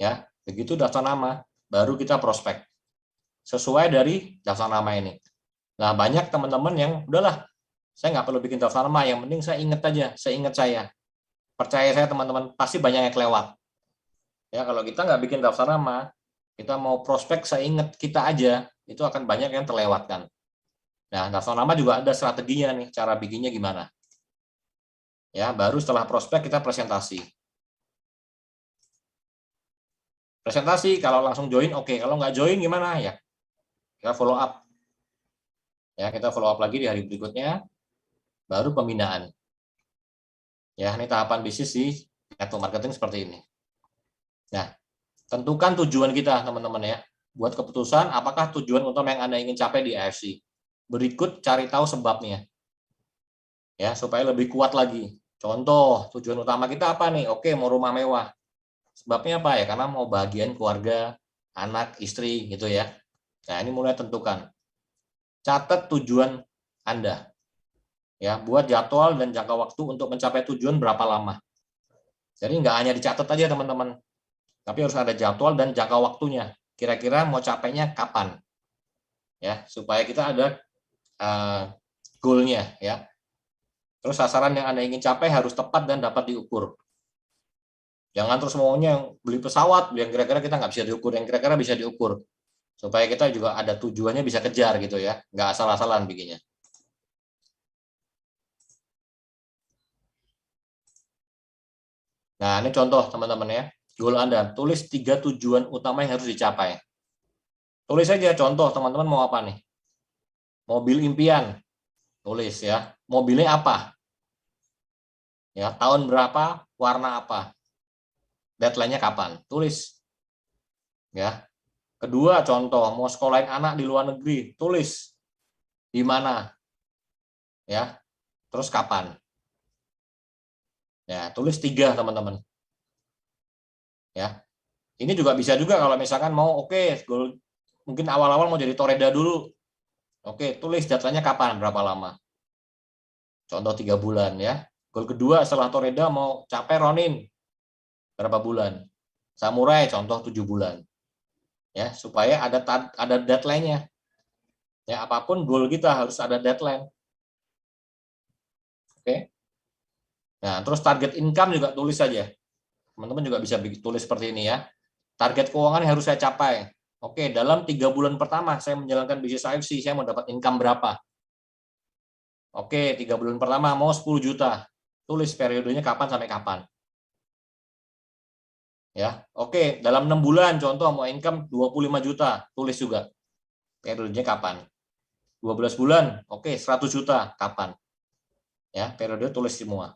Ya, begitu daftar nama, baru kita prospek. Sesuai dari daftar nama ini. Nah, banyak teman-teman yang udahlah, saya nggak perlu bikin daftar nama, yang penting saya ingat aja, saya ingat saya. percaya saya teman-teman, pasti banyak yang kelewat. Ya, kalau kita nggak bikin daftar nama, kita mau prospek seingat kita aja, itu akan banyak yang terlewatkan. Nah, daftar nama juga ada strateginya nih, cara bikinnya gimana. Ya, baru setelah prospek kita presentasi. Presentasi, kalau langsung join, oke. Kalau nggak join gimana ya? Kita follow up. Ya, kita follow up lagi di hari berikutnya, baru pembinaan. Ya, ini tahapan bisnis di network marketing seperti ini. Nah, tentukan tujuan kita, teman-teman ya. Buat keputusan apakah tujuan utama yang Anda ingin capai di AFC. Berikut cari tahu sebabnya. Ya, supaya lebih kuat lagi. Contoh, tujuan utama kita apa nih? Oke, mau rumah mewah. Sebabnya apa ya? Karena mau bahagian keluarga, anak, istri gitu ya. Nah, ini mulai tentukan. Catat tujuan Anda. Ya, buat jadwal dan jangka waktu untuk mencapai tujuan berapa lama. Jadi nggak hanya dicatat aja teman-teman, tapi harus ada jadwal dan jangka waktunya. Kira-kira mau capainya kapan? Ya, supaya kita ada goal-nya ya. Terus sasaran yang Anda ingin capai harus tepat dan dapat diukur. Jangan terus maunya beli pesawat yang kira-kira kita nggak bisa diukur, yang kira-kira bisa diukur. Supaya kita juga ada tujuannya bisa kejar gitu ya, nggak asal-asalan bikinnya. Nah, ini contoh teman-teman ya. Goal Anda, tulis 3 tujuan utama yang harus dicapai. Tulis saja contoh teman-teman mau apa nih? Mobil impian. Tulis ya. Mobilnya apa? Ya, tahun berapa, warna apa? Deadline-nya kapan? Tulis. Ya. Kedua contoh, mau sekolahin anak di luar negeri. Tulis. Di mana? Ya. Terus kapan? Ya, tulis 3 teman-teman. Ya. Ini juga bisa juga kalau misalkan mau goal mungkin awal-awal mau jadi toreda dulu. Oke, tulis deadline-nya kapan, berapa lama. Contoh 3 bulan ya. Goal kedua setelah toreda mau capai Ronin berapa bulan. Samurai contoh 7 bulan. Ya, supaya ada deadline-nya. Ya, apapun goal kita harus ada deadline. Oke. Nah, terus target income juga tulis saja. Teman-teman juga bisa tulis seperti ini ya. Target keuangan yang harus saya capai. Oke, dalam 3 bulan pertama saya menjalankan bisnis AFC, saya mau dapat income berapa? Oke, 3 bulan pertama mau 10 juta. Tulis periodenya kapan sampai kapan. Ya, oke, dalam 6 bulan contoh mau income 25 juta, tulis juga. Periodenya kapan? 12 bulan, oke, 100 juta, kapan? Ya, periode tulis semua.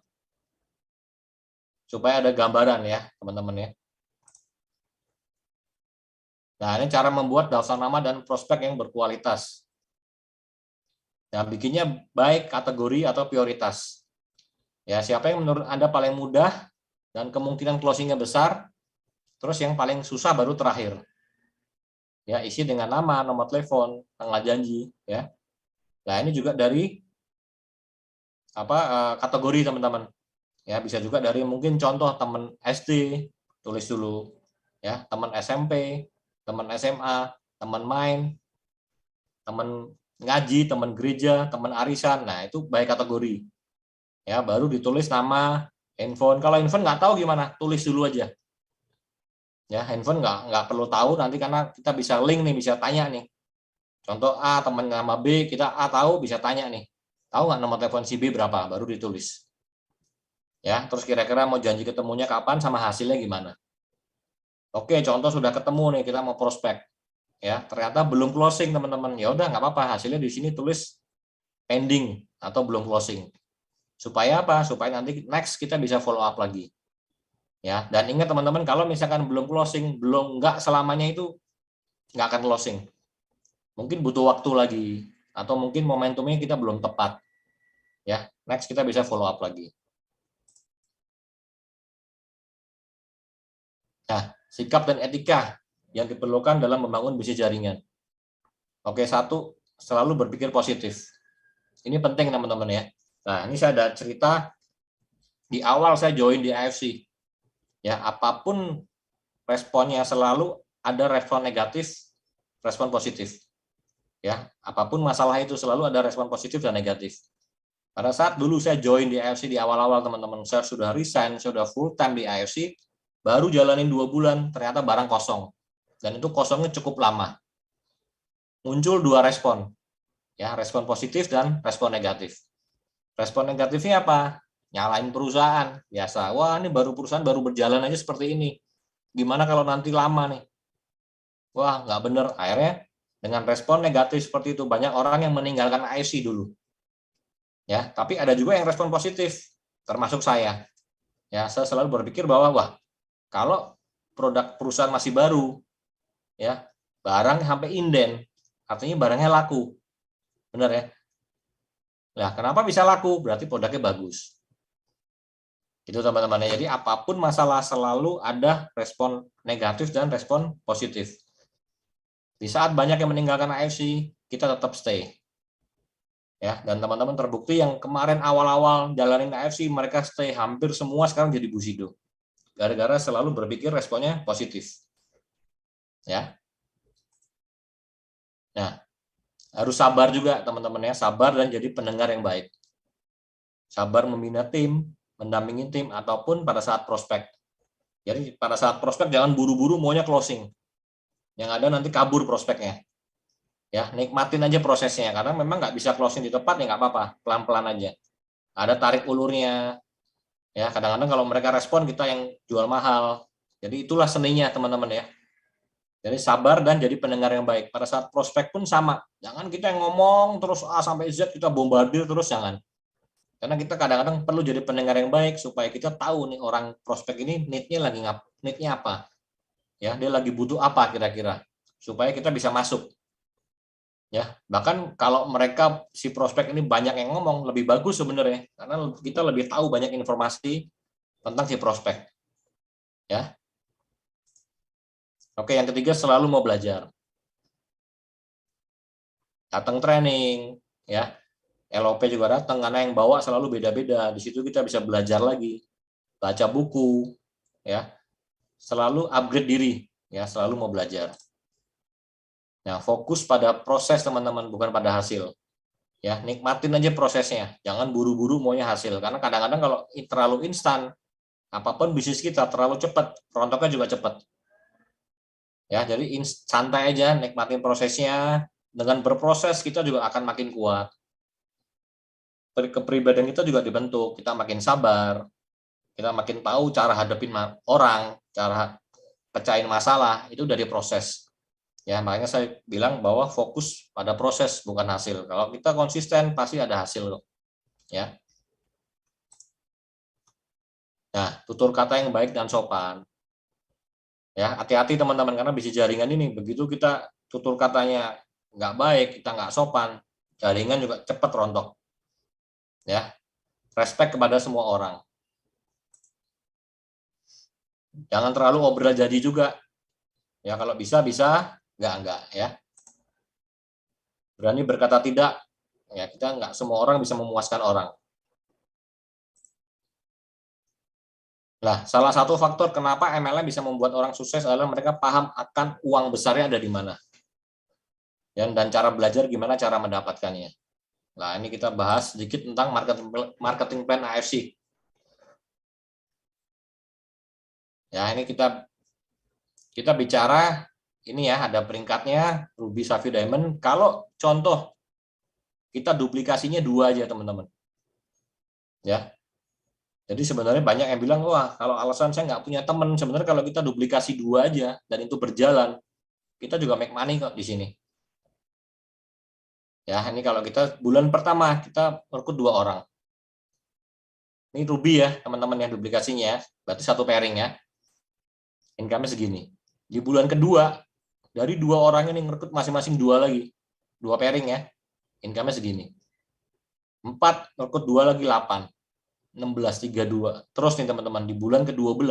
Supaya ada gambaran ya, teman-teman ya. Nah, ini cara membuat daftar nama dan prospek yang berkualitas. Nah, bikinnya baik kategori atau prioritas. Ya, siapa yang menurut Anda paling mudah dan kemungkinan closingnya besar, terus yang paling susah baru terakhir. Ya, isi dengan nama, nomor telepon, tanggal janji, ya. Nah, ini juga dari kategori teman-teman. Ya, bisa juga dari mungkin contoh teman SD, tulis dulu. Ya, teman SMP, teman SMA, teman main, teman ngaji, teman gereja, teman arisan. Nah, itu baik kategori. Ya, baru ditulis nama, handphone. Kalau handphone nggak tahu gimana, tulis dulu aja. Ya, handphone nggak perlu tahu nanti karena kita bisa link nih, bisa tanya nih. Contoh A, teman nama B, kita A tahu, bisa tanya nih. Tahu nggak nomor telepon si B berapa? Baru ditulis. Ya, terus kira-kira mau janji ketemunya kapan sama hasilnya gimana? Oke, contoh sudah ketemu nih, kita mau prospek. Ya, ternyata belum closing teman-teman. Ya udah nggak apa-apa, hasilnya di sini tulis pending atau belum closing. Supaya apa? Supaya nanti next kita bisa follow up lagi. Ya, dan ingat teman-teman, kalau misalkan belum closing, nggak selamanya itu nggak akan closing. Mungkin butuh waktu lagi, atau mungkin momentumnya kita belum tepat. Ya, next kita bisa follow up lagi. Nah, sikap dan etika yang diperlukan dalam membangun bisnis jaringan. Oke, 1, selalu berpikir positif. Ini penting teman-teman ya. Nah, ini saya ada cerita di awal saya join di AFC. Ya, apapun responnya selalu ada respon negatif, respon positif. Ya, apapun masalah itu selalu ada respon positif dan negatif. Pada saat dulu saya join di AFC di awal-awal teman-teman, saya sudah resign, saya sudah full time di AFC, baru jalanin 2 bulan, ternyata barang kosong. Dan itu kosongnya cukup lama. Muncul 2 respon, ya, respon positif dan respon negatif. Respon negatifnya apa? Nyalain perusahaan, biasa. Wah, ini perusahaan baru berjalan aja seperti ini. Gimana kalau nanti lama nih? Wah, nggak bener. Akhirnya dengan respon negatif seperti itu, banyak orang yang meninggalkan AFC dulu. Ya, tapi ada juga yang respon positif, termasuk saya. Ya, saya selalu berpikir bahwa wah, kalau produk perusahaan masih baru, ya, barang sampai inden, artinya barangnya laku. Benar ya? Nah, kenapa bisa laku? Berarti produknya bagus. Itu teman-teman. Jadi apapun masalah selalu ada respon negatif dan respon positif. Di saat banyak yang meninggalkan AFC, kita tetap stay. Ya, dan teman-teman terbukti yang kemarin awal-awal jalanin AFC, mereka stay hampir semua sekarang jadi Bushido. Gara-gara selalu berpikir responnya positif. Ya. Nah, harus sabar juga teman-teman ya, sabar dan jadi pendengar yang baik. Sabar membina tim, mendampingi tim, ataupun pada saat prospek. Jadi pada saat prospek jangan buru-buru maunya closing. Yang ada nanti kabur prospeknya. Ya, nikmatin aja prosesnya, karena memang nggak bisa closing di tempat ya nggak apa-apa, pelan-pelan aja. Ada tarik ulurnya. Ya, kadang-kadang kalau mereka respon kita yang jual mahal. Jadi itulah seninya teman-teman ya. Jadi sabar dan jadi pendengar yang baik. Pada saat prospek pun sama. Jangan kita yang ngomong terus A sampai Z kita bombardir terus, jangan. Karena kita kadang-kadang perlu jadi pendengar yang baik supaya kita tahu nih orang prospek ini need-nya apa. Ya, dia lagi butuh apa kira-kira supaya kita bisa masuk. Ya, bahkan kalau mereka si prospek ini banyak yang ngomong lebih bagus sebenarnya karena kita lebih tahu banyak informasi tentang si prospek. Ya. Oke, yang ketiga selalu mau belajar. Datang training, ya. LOP juga datang karena yang bawa selalu beda-beda. Di situ kita bisa belajar lagi, baca buku, ya. Selalu upgrade diri, ya, selalu mau belajar. Nah, fokus pada proses teman-teman, bukan pada hasil. Ya, nikmatin aja prosesnya. Jangan buru-buru maunya hasil. Karena kadang-kadang kalau terlalu instan, apapun bisnis kita terlalu cepat, rontoknya juga cepat. Ya, jadi santai aja, nikmatin prosesnya. Dengan berproses kita juga akan makin kuat. Kepribadian kita juga dibentuk. Kita makin sabar. Kita makin tahu cara hadapin orang, cara pecahin masalah. Itu dari proses. Ya, makanya saya bilang bahwa fokus pada proses bukan hasil. Kalau kita konsisten pasti ada hasil, ya. Nah, tutur kata yang baik dan sopan. Ya, hati-hati teman-teman karena bisnis jaringan ini begitu kita tutur katanya nggak baik, kita nggak sopan, jaringan juga cepat rontok. Ya, respect kepada semua orang. Jangan terlalu obrol jadi juga. Ya, kalau bisa, enggak ya. Berani berkata tidak, ya kita enggak semua orang bisa memuaskan orang. Nah, salah satu faktor kenapa MLM bisa membuat orang sukses adalah mereka paham akan uang besarnya ada di mana. Dan cara belajar gimana cara mendapatkannya. Nah, ini kita bahas sedikit tentang marketing plan AFC. Ya, ini kita bicara ini ya, ada peringkatnya Ruby, Sapphire, Diamond. Kalau contoh kita duplikasinya 2 aja teman-teman. Ya. Jadi sebenarnya banyak yang bilang, wah kalau alasan saya nggak punya teman, sebenarnya kalau kita duplikasi 2 aja dan itu berjalan, kita juga make money kok di sini. Ya, ini kalau kita bulan pertama kita rekrut 2 orang. Ini Ruby ya teman-teman yang duplikasinya ya, berarti 1 pairing ya. Income-nya segini. Di bulan kedua dari 2 orang ini ngerekrut masing-masing 2 lagi. 2 pairing ya. Income-nya segini. 4 ngerekrut 2 lagi 8. 16 32. Terus nih teman-teman di bulan ke-12.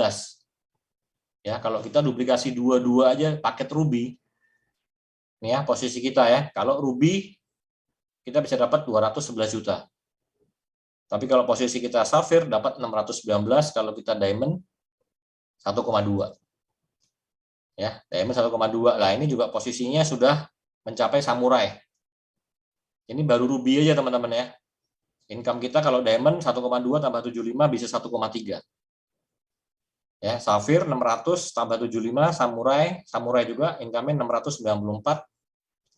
Ya, kalau kita duplikasi 2 aja paket Ruby. Nih ya posisi kita ya. Kalau Ruby kita bisa dapat 211 juta. Tapi kalau posisi kita Sapphire dapat 619, kalau kita Diamond 1,2. Ya, Diamond 1,2. Lah ini juga posisinya sudah mencapai samurai. Ini baru Ruby aja teman-teman ya. Income kita kalau diamond 1,2 tambah 75 bisa 1,3. Ya, Safir 600 tambah 75, Samurai juga income-nya 694.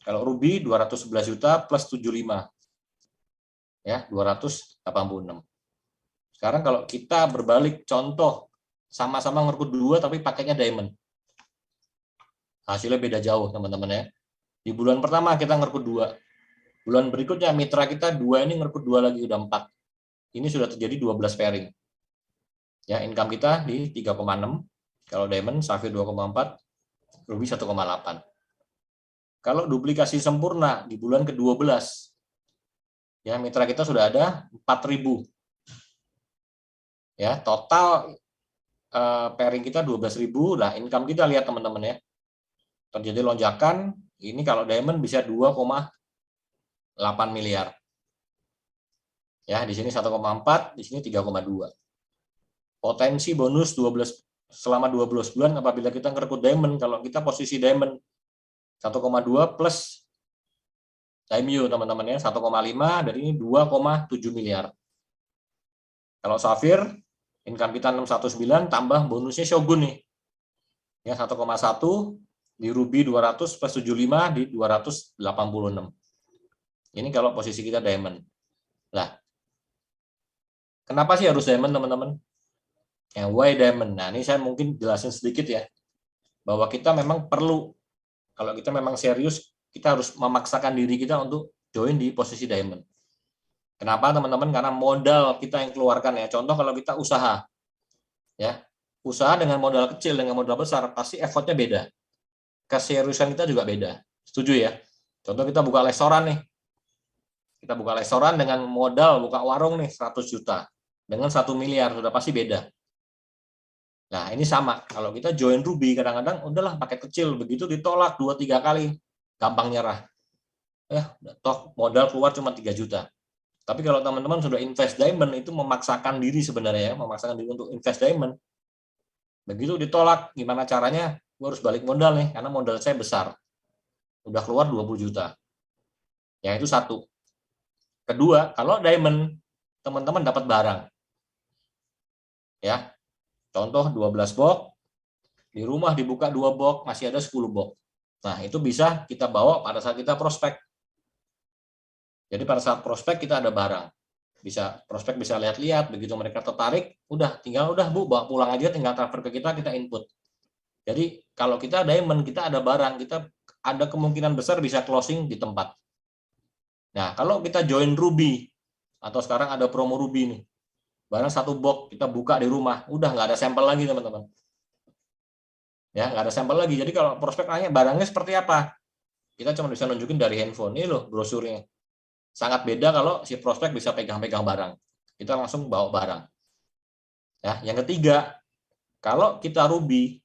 Kalau Ruby 211 juta plus 75. Ya, 286. Sekarang kalau kita berbalik contoh, sama-sama ngerekut 2 tapi pakainya diamond. Hasilnya beda jauh, teman-teman ya. Di bulan pertama kita ngerekut 2. Bulan berikutnya mitra kita 2 ini ngerekut 2 lagi, udah 4. Ini sudah terjadi 12 pairing. Ya, income kita di 3,6. Kalau diamond, Safir 2,4, Ruby 1,8. Kalau duplikasi sempurna di bulan ke-12, ya mitra kita sudah ada 4.000. Ya, total pairing kita 12.000. Nah, income kita lihat teman-teman ya. Terjadi lonjakan, ini kalau diamond bisa 2,8 miliar. Ya, di sini 1,4, di sini 3,2. Potensi bonus 12 selama 12 bulan apabila kita ngerekut diamond, kalau kita posisi diamond 1,2 plus Daimyo teman-teman ya, 1,5, dari ini 2,7 miliar. Kalau Safir, income kita 619 tambah bonusnya Shogun nih. Ya, 1,1, di Ruby 200 plus 75 di 286. Ini kalau posisi kita diamond. Lah, kenapa sih harus diamond teman-teman? Yang why diamond? Nah, ini saya mungkin jelasin sedikit ya. Bahwa kita memang perlu, kalau kita memang serius, kita harus memaksakan diri kita untuk join di posisi diamond. Kenapa teman-teman? Karena modal kita yang keluarkan ya. Contoh kalau kita usaha, ya, usaha dengan modal kecil dengan modal besar pasti effortnya beda. Keseriusan kita juga beda. Setuju ya? Contoh kita buka restoran nih. Kita buka restoran dengan modal buka warung nih 100 juta. Dengan 1 miliar sudah pasti beda. Nah, ini sama. Kalau kita join Ruby, kadang-kadang udahlah paket kecil, begitu ditolak 2-3 kali, gampang nyerah. Ya, toh modal keluar cuma 3 juta. Tapi kalau teman-teman sudah invest diamond, itu memaksakan diri sebenarnya, memaksakan diri untuk invest diamond. Begitu ditolak, gimana caranya? Gue harus balik modal nih, karena modal saya besar. Udah keluar 20 juta. Yang itu satu. Kedua, kalau diamond, teman-teman dapat barang. Ya, contoh 12 box, di rumah dibuka 2 box, masih ada 10 box. Nah, itu bisa kita bawa pada saat kita prospek. Jadi pada saat prospek kita ada barang. Prospek bisa lihat-lihat, begitu mereka tertarik, tinggal Bu, bawa pulang aja, tinggal transfer ke kita input. Jadi kalau kita diamond, kita ada barang, kita ada kemungkinan besar bisa closing di tempat. Nah, kalau kita join Ruby, atau sekarang ada promo Ruby nih, barang 1 box kita buka di rumah, udah nggak ada sampel lagi teman-teman. Ya, nggak ada sampel lagi. Jadi kalau prospek nanya barangnya seperti apa, kita cuma bisa nunjukin dari handphone. Ini loh brosurnya. Sangat beda kalau si prospek bisa pegang-pegang barang. Kita langsung bawa barang. Ya, yang ketiga, kalau kita Ruby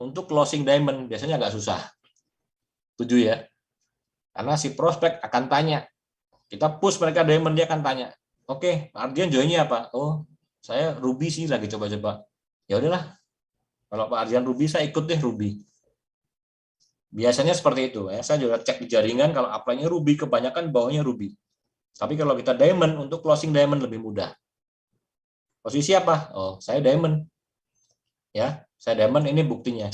untuk closing diamond biasanya agak susah. Setuju ya? Karena si prospek akan tanya. Kita push mereka diamond, dia akan tanya. Oke, Pak Ardian joinnya apa? Oh, saya Ruby sih lagi coba-coba. Ya udahlah. Kalau Pak Ardian Ruby, saya ikut deh Ruby. Biasanya seperti itu ya. Saya juga cek di jaringan kalau apply-nya Ruby, kebanyakan bawahnya Ruby. Tapi kalau kita diamond, untuk closing diamond lebih mudah. Posisi apa? Oh, saya diamond. Ya, saya diamond, ini buktinya.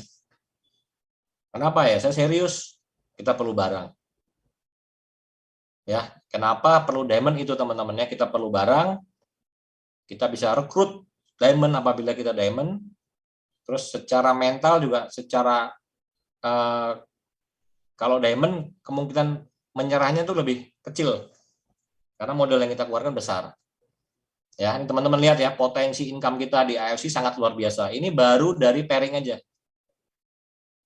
Kenapa ya? Saya serius. Kita perlu barang. Ya, kenapa perlu diamond itu teman-teman ya? Kita perlu barang. Kita bisa rekrut diamond apabila kita diamond. Terus secara mental juga, secara kalau diamond kemungkinan menyerahnya itu lebih kecil karena modal yang kita keluarkan besar. Ya, ini teman-teman lihat ya, potensi income kita di AFC sangat luar biasa. Ini baru dari pairing aja.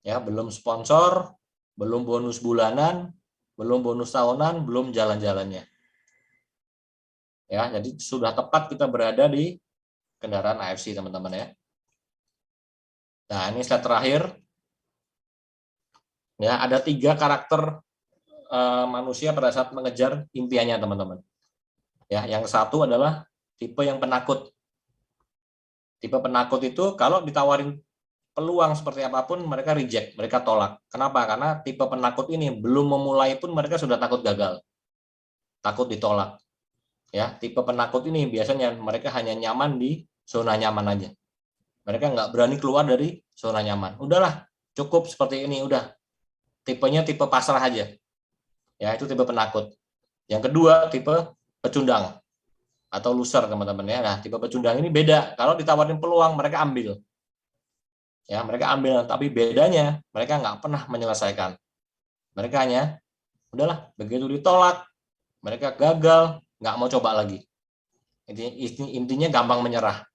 Ya, belum sponsor, belum bonus bulanan, belum bonus tahunan, belum jalan-jalannya. Ya, jadi sudah tepat kita berada di kendaraan AFC teman-teman ya. Nah, ini slide terakhir. Ya, ada 3 karakter manusia pada saat mengejar impiannya teman-teman. Ya, yang satu adalah tipe yang penakut. Tipe penakut itu kalau ditawarin peluang seperti apapun mereka reject, mereka tolak. Kenapa? Karena tipe penakut ini belum memulai pun mereka sudah takut gagal. Takut ditolak. Ya, tipe penakut ini biasanya mereka hanya nyaman di zona nyaman aja. Mereka nggak berani keluar dari zona nyaman. Udahlah, cukup seperti ini, udah. Tipenya tipe pasrah aja. Ya, itu tipe penakut. Yang kedua, tipe pecundang atau loser, teman-teman ya. Nah, tipe pecundang ini beda. Kalau ditawarin peluang, mereka ambil. Ya, mereka ambil, tapi bedanya mereka nggak pernah menyelesaikan. Mereka hanya, udahlah, begitu ditolak, mereka gagal, nggak mau coba lagi. Intinya gampang menyerah.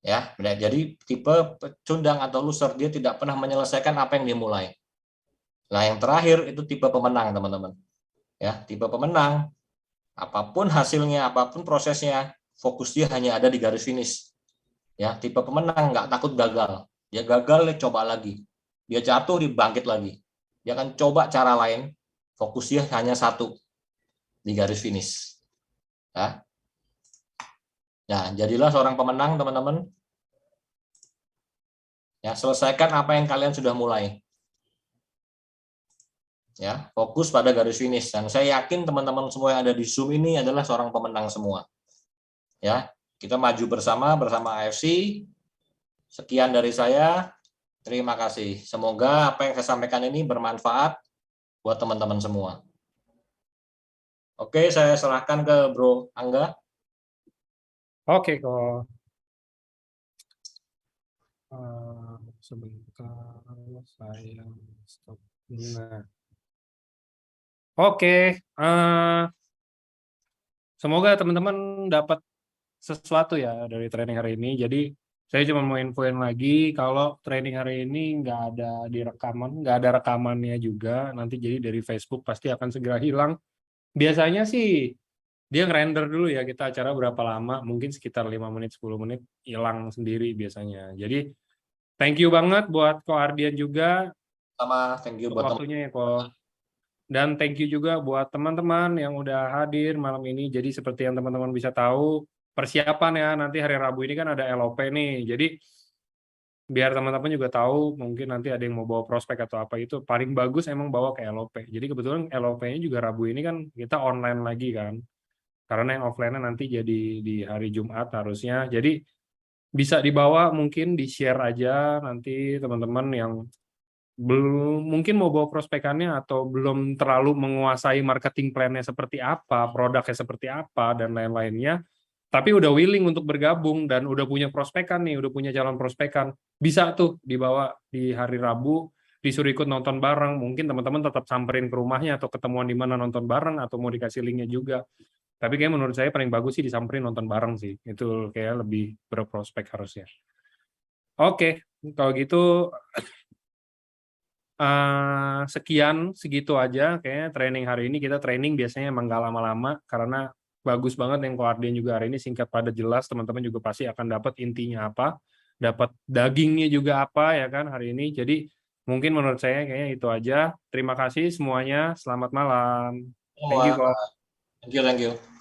Ya, jadi tipe pecundang atau loser, dia tidak pernah menyelesaikan apa yang dimulai. Nah, yang terakhir itu tipe pemenang, teman-teman. Ya, tipe pemenang, apapun hasilnya, apapun prosesnya, fokus dia hanya ada di garis finish. Ya, tipe pemenang nggak takut gagal. Dia gagal, dia coba lagi. Dia jatuh, dia bangkit lagi. Dia akan coba cara lain, fokus dia hanya satu, di garis finish. Ya. Nah, jadilah seorang pemenang, teman-teman. Ya, selesaikan apa yang kalian sudah mulai. Ya, fokus pada garis finish. Dan saya yakin teman-teman semua yang ada di Zoom ini adalah seorang pemenang semua. Ya, kita maju bersama AFC. Sekian dari saya. Terima kasih. Semoga apa yang saya sampaikan ini bermanfaat buat teman-teman semua. Oke, saya serahkan ke Bro Angga. Oke kok. Sebentar saya stop. Nah. Oke, semoga teman-teman dapat sesuatu ya dari training hari ini. Jadi saya cuma mau infoin lagi kalau training hari ini nggak ada nggak ada rekamannya juga. Nanti jadi dari Facebook pasti akan segera hilang. Biasanya sih dia ngerender dulu ya kita acara berapa lama, mungkin sekitar 5 menit 10 menit hilang sendiri biasanya. Jadi thank you banget buat Ko Ardian juga. Sama, thank you buat waktunya ya Ko. Dan thank you juga buat teman-teman yang udah hadir malam ini. Jadi seperti yang teman-teman bisa tahu, persiapan ya nanti hari Rabu ini kan ada LOP nih. Jadi biar teman-teman juga tahu, mungkin nanti ada yang mau bawa prospek atau apa itu, paling bagus emang bawa ke LOP. Jadi kebetulan LOP-nya juga Rabu ini kan kita online lagi kan. Karena yang offline-nya nanti jadi di hari Jumat harusnya. Jadi bisa dibawa, mungkin di-share aja nanti teman-teman yang belum mungkin mau bawa prospekannya atau belum terlalu menguasai marketing plan-nya seperti apa, produknya seperti apa, dan lain-lainnya, tapi udah willing untuk bergabung dan udah punya prospekan nih, udah punya calon prospekan, bisa tuh dibawa di hari Rabu, disuruh ikut nonton bareng, mungkin teman-teman tetap samperin ke rumahnya atau ketemuan di mana nonton bareng atau mau dikasih linknya juga. Tapi kayak menurut saya paling bagus sih disamperin nonton bareng sih, itu kayak lebih berprospek harusnya. Oke, kalau gitu sekian, segitu aja kayaknya training hari ini. Kita training biasanya emang gak lama-lama karena bagus banget yang Koardian juga hari ini singkat padat jelas. Teman-teman juga pasti akan dapat intinya apa, dapat dagingnya juga apa ya kan hari ini. Jadi mungkin menurut saya kayaknya itu aja. Terima kasih semuanya, selamat malam. Thank you, Ko. Thank you.